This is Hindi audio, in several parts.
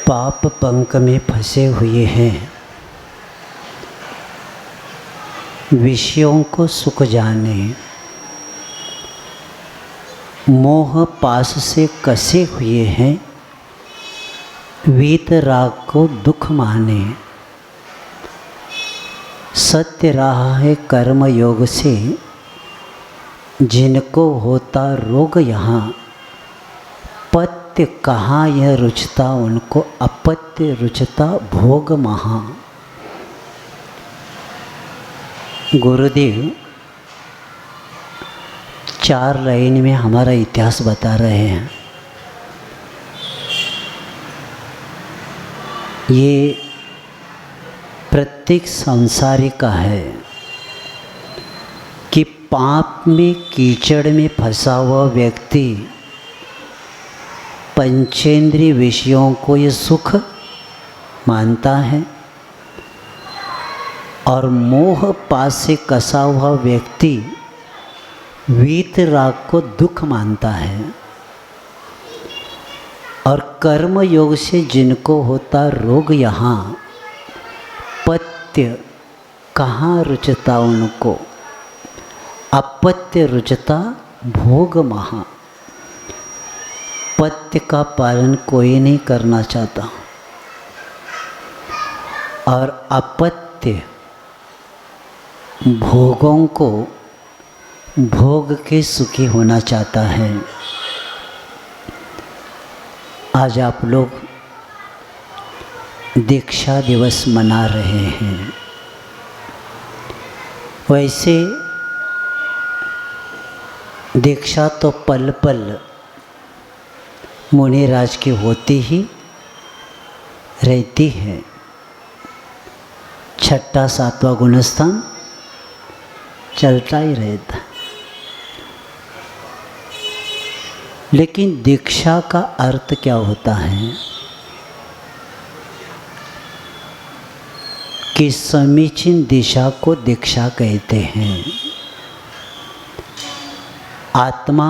पाप पंख में फंसे हुए हैं। विषयों को सुख जाने, मोह पास से कसे हुए हैं। वीत राग को दुख माने, सत्य रहा है कर्म योग से। जिनको होता रोग यहाँ, पत्य कहाँ यह रुचता उनको, अपत्य रुचता भोग महा। गुरुदेव 4 लाइन में हमारा इतिहास बता रहे हैं। ये प्रत्येक संसारी का है कि पाप में कीचड़ में फंसा हुआ व्यक्ति पंचेंद्रिय विषयों को ये सुख मानता है और मोह पास से कसा हुआ व्यक्ति वीत राग को दुख मानता है। और कर्म योग से जिनको होता रोग यहाँ, पत्य कहाँ रुचता उनको, अपत्य रुचता भोग महा। पत्य का पालन कोई नहीं करना चाहता और अपत्य भोगों को भोग के सुखी होना चाहता है। आज आप लोग दीक्षा दिवस मना रहे हैं। वैसे दीक्षा तो पल पल मुनिराज की होती ही रहती है। 6ठा 7वां गुणस्थान चलता ही रहता। लेकिन दीक्षा का अर्थ क्या होता है कि समीचीन दिशा को दीक्षा कहते हैं। आत्मा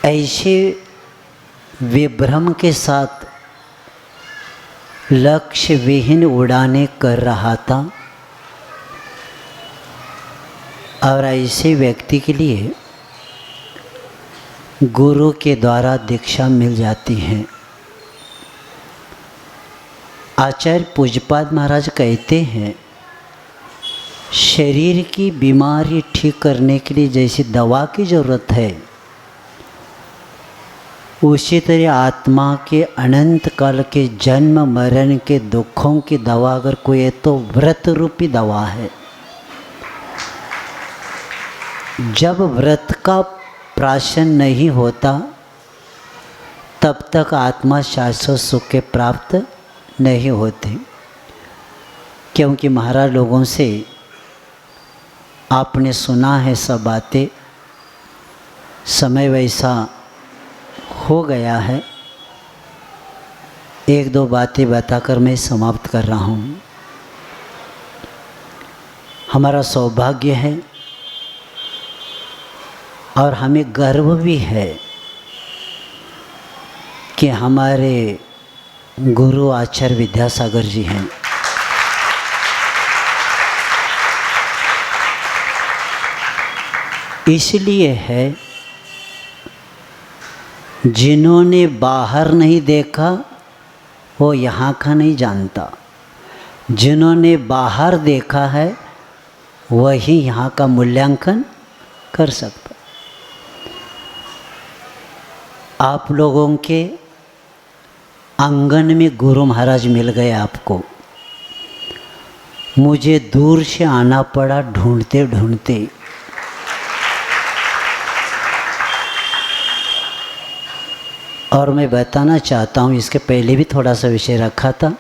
ऐसे विभ्रम के साथ लक्ष्य विहीन उड़ाने कर रहा था और ऐसे व्यक्ति के लिए गुरु के द्वारा दीक्षा मिल जाती है। आचार्य पूज्यपाद महाराज कहते हैं, शरीर की बीमारी ठीक करने के लिए जैसी दवा की ज़रूरत है, उसी तरह आत्मा के अनंत काल के जन्म मरण के दुखों की दवा अगर कोई है तो व्रत रूपी दवा है। जब व्रत का प्राशन नहीं होता तब तक आत्मा शाश्वत सुख के प्राप्त नहीं होते। क्योंकि महाराज लोगों से आपने सुना है सब बातें, समय वैसा हो गया है। 1-2 बातें बताकर मैं समाप्त कर रहा हूँ। हमारा सौभाग्य है और हमें गर्व भी है कि हमारे गुरु आचार्य विद्यासागर जी हैं। इसलिए है जिन्होंने बाहर नहीं देखा वो यहाँ का नहीं जानता, जिन्होंने बाहर देखा है वही यहाँ का मूल्यांकन कर सकता। आप लोगों के आंगन में गुरु महाराज मिल गए आपको। मुझे दूर से आना पड़ा ढूंढते ढूंढते। और मैं बताना चाहता हूँ, इसके पहले भी थोड़ा सा विषय रखा था।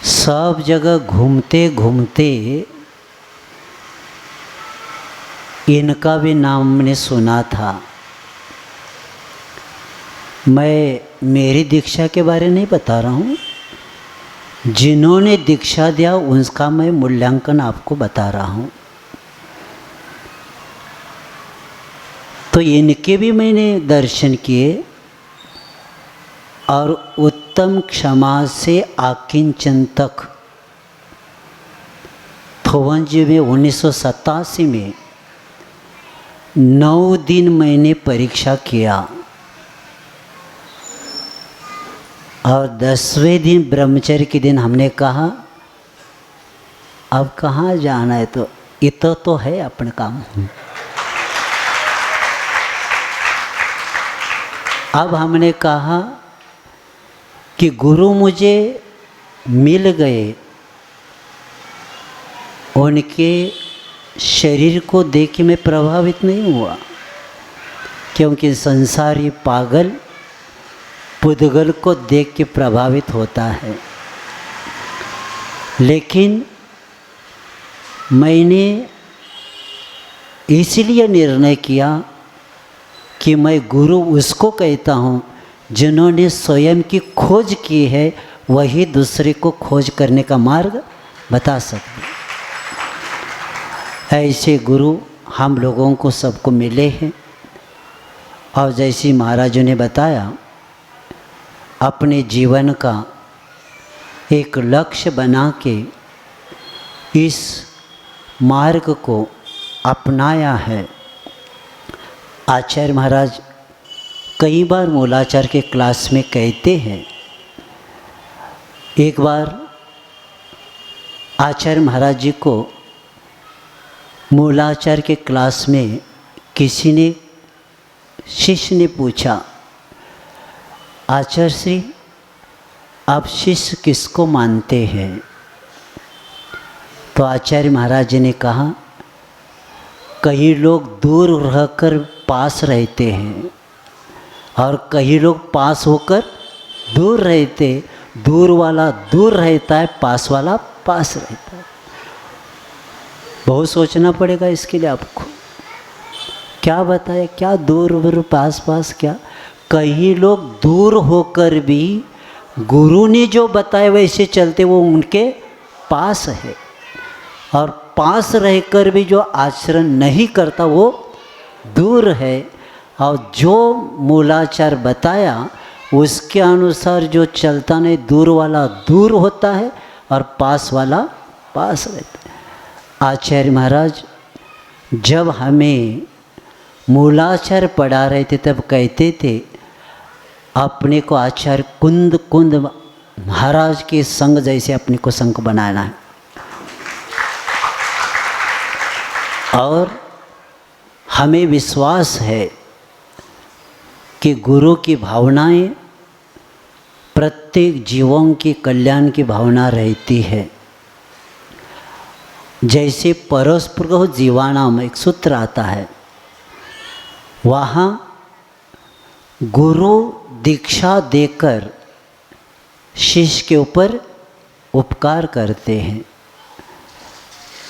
सब जगह घूमते घूमते इनका भी नाम मैंने सुना था। मैं मेरी दीक्षा के बारे नहीं बता रहा हूँ, जिन्होंने दीक्षा दिया उसका मैं मूल्यांकन आपको बता रहा हूँ। तो इनके भी मैंने दर्शन किए और उत्तम क्षमा से आकिंचन तक थोवंजी में 1987 में 9 दिन मैंने परीक्षा किया और 10वें दिन ब्रह्मचर्य के दिन हमने कहा अब कहाँ जाना है, तो इतना तो है अपने काम। अब हमने कहा कि गुरु मुझे मिल गए, उनके शरीर को देख के मैं प्रभावित नहीं हुआ, क्योंकि संसारी पागल पुद्गल को देख के प्रभावित होता है। लेकिन मैंने इसलिए निर्णय किया कि मैं गुरु उसको कहता हूँ जिन्होंने स्वयं की खोज की है, वही दूसरे को खोज करने का मार्ग बता सकते। ऐसे गुरु हम लोगों को सबको मिले हैं। और जैसे महाराजों ने बताया, अपने जीवन का एक लक्ष्य बना के इस मार्ग को अपनाया है। आचार्य महाराज कई बार मूलाचार के क्लास में कहते हैं। एक बार आचार्य महाराज जी को मूलाचार के क्लास में किसी ने, शिष्य ने पूछा, आचार्य श्री आप शिष्य किसको मानते हैं? तो आचार्य महाराज जी ने कहा, कई लोग दूर रहकर पास रहते हैं और कई लोग पास होकर दूर रहते। दूर वाला दूर रहता है, पास वाला पास रहता है। बहुत सोचना पड़ेगा इसके लिए आपको। क्या बताए, क्या दूर पास पास, क्या कई लोग दूर होकर भी गुरु ने जो बताए वैसे चलते, वो उनके पास है। और पास रहकर भी जो आचरण नहीं करता वो दूर है। और जो मूलाचार बताया उसके अनुसार जो चलता नहीं, दूर वाला दूर होता है और पास वाला पास रहता है। आचार्य महाराज जब हमें मूलाचार पढ़ा रहे थे तब कहते थे, अपने को आचार्य कुंद कुंद महाराज के संग जैसे अपने को संग बनाना है। और हमें विश्वास है कि गुरु की भावनाएं प्रत्येक जीवों के कल्याण की भावना रहती है। जैसे परस्पर जीवानाम एक सूत्र आता है, वहाँ गुरु दीक्षा देकर शिष्य के ऊपर उपकार करते हैं।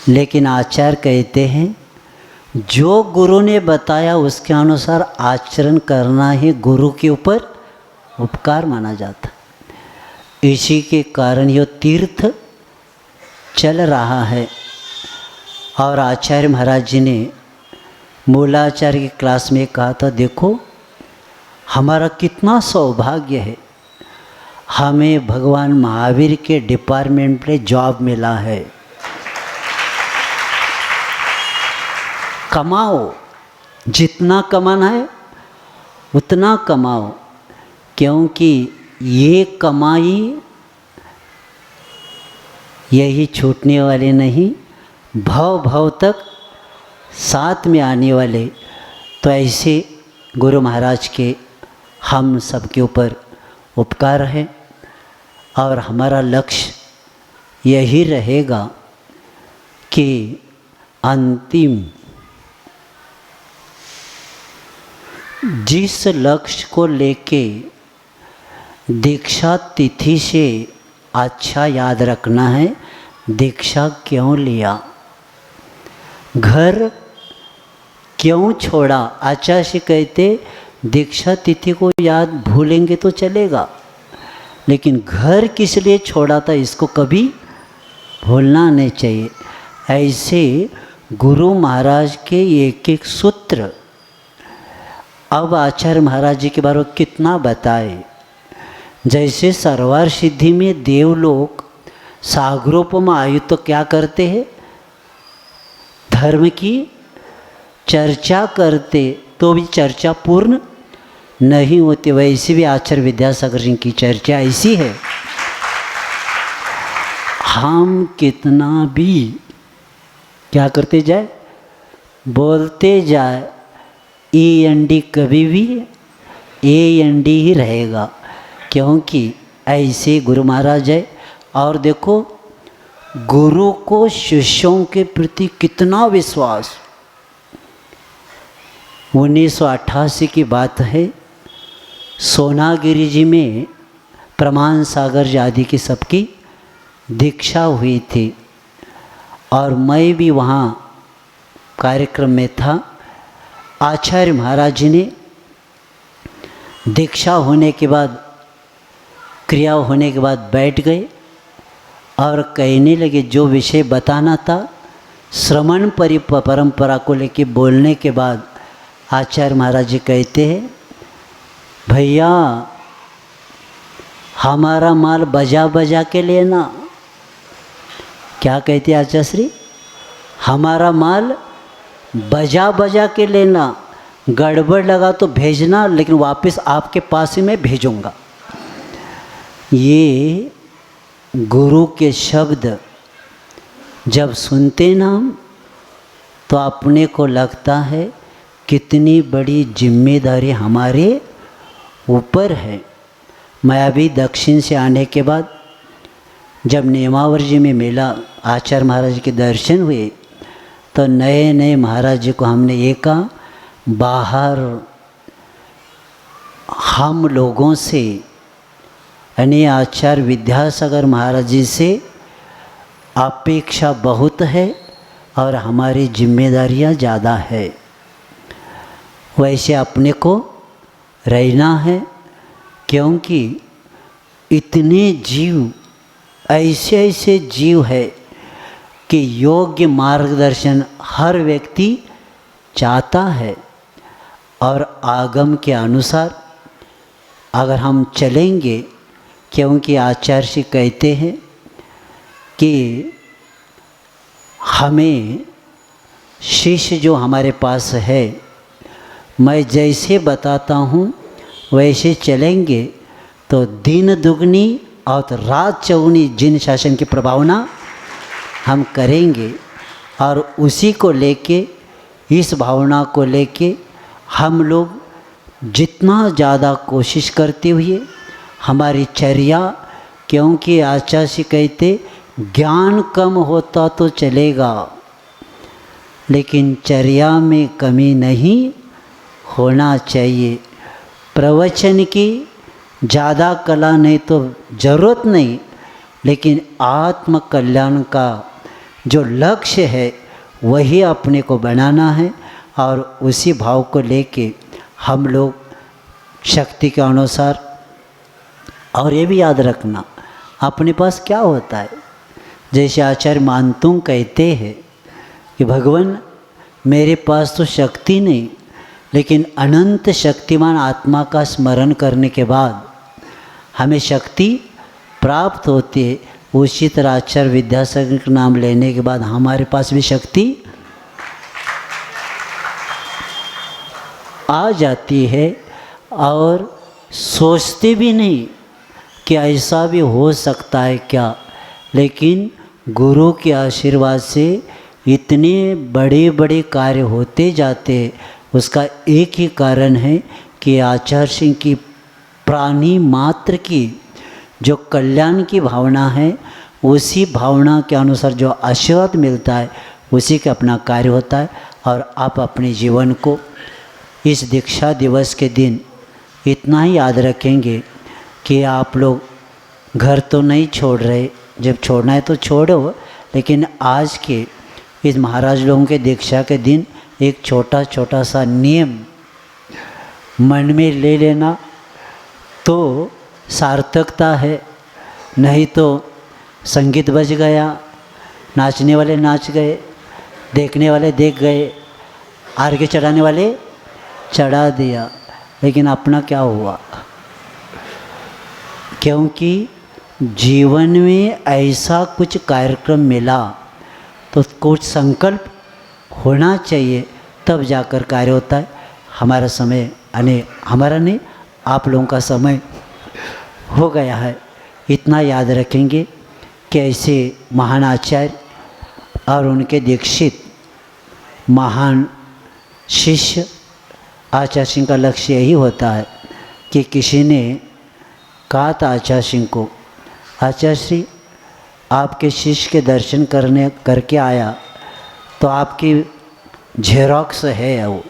लेकिन आचार्य कहते हैं, जो गुरु ने बताया उसके अनुसार आचरण करना ही गुरु के ऊपर उपकार माना जाता। इसी के कारण यह तीर्थ चल रहा है। और आचार्य महाराज जी ने मूलाचार्य की क्लास में कहा था, देखो हमारा कितना सौभाग्य है, हमें भगवान महावीर के डिपार्टमेंट में जॉब मिला है। कमाओ, जितना कमाना है उतना कमाओ, क्योंकि ये कमाई यही छूटने वाले नहीं, भव भव तक साथ में आने वाले। तो ऐसे गुरु महाराज के हम सबके ऊपर उपकार है और हमारा लक्ष्य यही रहेगा कि अंतिम जिस लक्ष्य को लेके दीक्षा तिथि से अच्छा याद रखना है, दीक्षा क्यों लिया, घर क्यों छोड़ा। आचार्य से कहते दीक्षा तिथि को याद भूलेंगे तो चलेगा, लेकिन घर किस लिए छोड़ा था इसको कभी भूलना नहीं चाहिए। ऐसे गुरु महाराज के एक एक सूत्र अब आचार्य महाराज जी के बारे में कितना बताए। जैसे सरवार सिद्धि में देवलोक सागरोपम आयु तो क्या करते हैं, धर्म की चर्चा करते तो भी चर्चा पूर्ण नहीं होती। वैसे भी आचार्य विद्यासागर जी की चर्चा ऐसी है, हम कितना भी क्या करते जाए, बोलते जाए, END कभी भी AND ही रहेगा, क्योंकि ऐसे गुरु महाराज है। और देखो गुरु को शिष्यों के प्रति कितना विश्वास। 1988 की बात है, सोनागिरी जी में प्रमाण सागर जी आदि की सबकी दीक्षा हुई थी और मैं भी वहाँ कार्यक्रम में था। आचार्य महाराज जी ने दीक्षा होने के बाद, क्रिया होने के बाद बैठ गए और कहने लगे जो विषय बताना था। श्रवण परंपरा को लेके बोलने के बाद आचार्य महाराज जी कहते हैं, भैया हमारा माल बजा बजा के लेना। क्या कहते हैं आचार्य श्री, हमारा माल बजा बजा के लेना, गड़बड़ लगा तो भेजना, लेकिन वापस आपके पास ही मैं भेजूंगा। ये गुरु के शब्द जब सुनते ना हम, तो अपने को लगता है कितनी बड़ी जिम्मेदारी हमारे ऊपर है। मैं अभी दक्षिण से आने के बाद जब नेमावर जी में मिला, आचार्य महाराज के दर्शन हुए, तो नए नए महाराज जी को हमने ये कहा, बाहर हम लोगों से यानी आचार्य विद्यासागर महाराज जी से अपेक्षा बहुत है और हमारी जिम्मेदारियां ज़्यादा है। वैसे अपने को रहना है, क्योंकि इतने जीव, ऐसे ऐसे जीव है कि योग्य मार्गदर्शन हर व्यक्ति चाहता है और आगम के अनुसार अगर हम चलेंगे, क्योंकि आचार्य जी कहते हैं कि हमें शिष्य जो हमारे पास है, मैं जैसे बताता हूँ वैसे चलेंगे तो दिन दुगनी और रात चौगुनी जिन शासन की प्रभावना हम करेंगे। और उसी को लेके, इस भावना को लेके हम लोग जितना ज़्यादा कोशिश करते हुए हमारी चर्या, क्योंकि आचार्य जी कहते ज्ञान कम होता तो चलेगा लेकिन चर्या में कमी नहीं होना चाहिए। प्रवचन की ज़्यादा कला नहीं तो ज़रूरत नहीं, लेकिन आत्म कल्याण का जो लक्ष्य है वही अपने को बनाना है। और उसी भाव को लेके हम लोग शक्ति के अनुसार, और ये भी याद रखना अपने पास क्या होता है। जैसे आचार्य मानतुंग कहते हैं कि भगवान मेरे पास तो शक्ति नहीं, लेकिन अनंत शक्तिमान आत्मा का स्मरण करने के बाद हमें शक्ति प्राप्त होती है। उसी तरह आचार्य विद्यासागर का नाम लेने के बाद हमारे पास भी शक्ति आ जाती है और सोचते भी नहीं कि ऐसा भी हो सकता है क्या, लेकिन गुरु के आशीर्वाद से इतने बड़े बड़े कार्य होते जाते हैं। उसका एक ही कारण है कि आचार्य सिंह की प्राणी मात्र की जो कल्याण की भावना है, उसी भावना के अनुसार जो आशीर्वाद मिलता है उसी का अपना कार्य होता है। और आप अपने जीवन को इस दीक्षा दिवस के दिन इतना ही याद रखेंगे कि आप लोग घर तो नहीं छोड़ रहे, जब छोड़ना है तो छोड़ो, लेकिन आज के इस महाराज लोगों के दीक्षा के दिन एक छोटा छोटा सा नियम मन में ले लेना तो सार्थकता है। नहीं तो संगीत बज गया, नाचने वाले नाच गए, देखने वाले देख गए, आरके चढ़ाने वाले चढ़ा दिया। लेकिन अपना क्या हुआ? क्योंकि जीवन में ऐसा कुछ कार्यक्रम मिला तो कुछ संकल्प होना चाहिए, तब जाकर कार्य होता है। हमारा समय यानी हमारा नहीं, आप लोगों का समय हो गया है। इतना याद रखेंगे कि ऐसे महान आचार्य और उनके दीक्षित महान शिष्य आचार्य सिंह का लक्ष्य यही होता है कि किसी ने कहा था आचार्य सिंह को, आचार्य श्री आपके शिष्य के दर्शन करके आया तो आपकी झेरॉक्स है वो।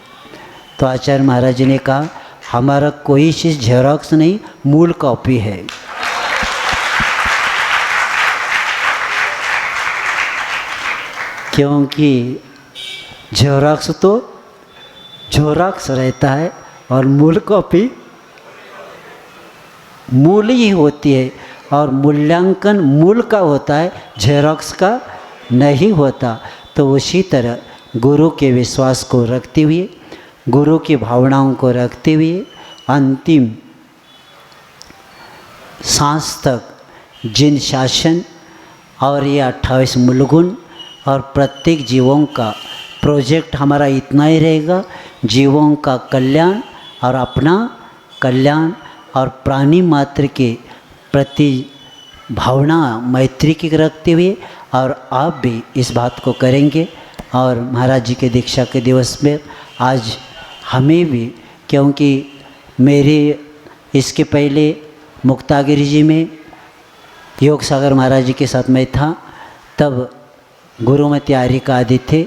तो आचार्य महाराज जी ने कहा हमारा कोई शिष्य झेरॉक्स नहीं, मूल कॉपी है। क्योंकि झेरॉक्स तो झेरॉक्स रहता है और मूल कॉपी मूल ही होती है, और मूल्यांकन मूल का होता है, झेरॉक्स का नहीं होता। तो उसी तरह गुरु के विश्वास को रखते हुए, गुरु की भावनाओं को रखते हुए अंतिम सांस तक जिन शासन और ये 28 मूलगुण और प्रत्येक जीवों का प्रोजेक्ट हमारा इतना ही रहेगा, जीवों का कल्याण और अपना कल्याण और प्राणी मात्र के प्रति भावना मैत्री की रखते हुए, और आप भी इस बात को करेंगे। और महाराज जी के दीक्षा के दिवस में आज हमें भी, क्योंकि मेरे इसके पहले मुक्तागिरी जी में योग सागर महाराज जी के साथ मैं था, तब गुरु में तैयारी का आदि थे,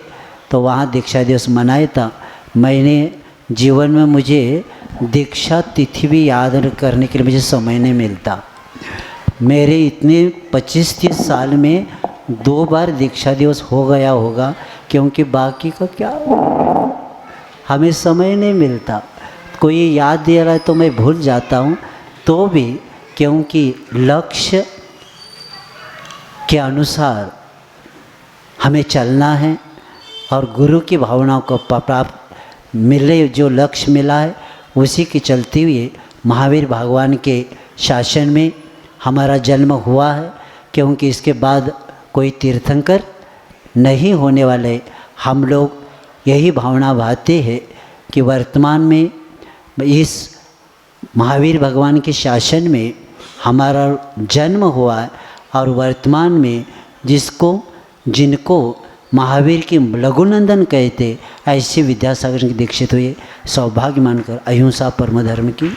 तो वहाँ दीक्षा दिवस मनाया था। मैंने जीवन में मुझे दीक्षा तिथि भी याद करने के लिए मुझे समय नहीं मिलता। मेरे इतने 25-30 साल में 2 बार दीक्षा दिवस हो गया होगा, क्योंकि बाकी का क्या हमें समय नहीं मिलता। कोई याद दे रहा है तो मैं भूल जाता हूँ, तो भी क्योंकि लक्ष्य के अनुसार हमें चलना है और गुरु की भावनाओं को प्राप्त मिले, जो लक्ष्य मिला है उसी के चलते हुए महावीर भगवान के शासन में हमारा जन्म हुआ है। क्योंकि इसके बाद कोई तीर्थंकर नहीं होने वाले। हम लोग यही भावना भाते हैं कि वर्तमान में इस महावीर भगवान के शासन में हमारा जन्म हुआ है, और वर्तमान में जिनको महावीर की लघुनंदन कहते, ऐसे विद्यासागर के दीक्षित हुए। सौभाग्य मानकर अहिंसा परम धर्म की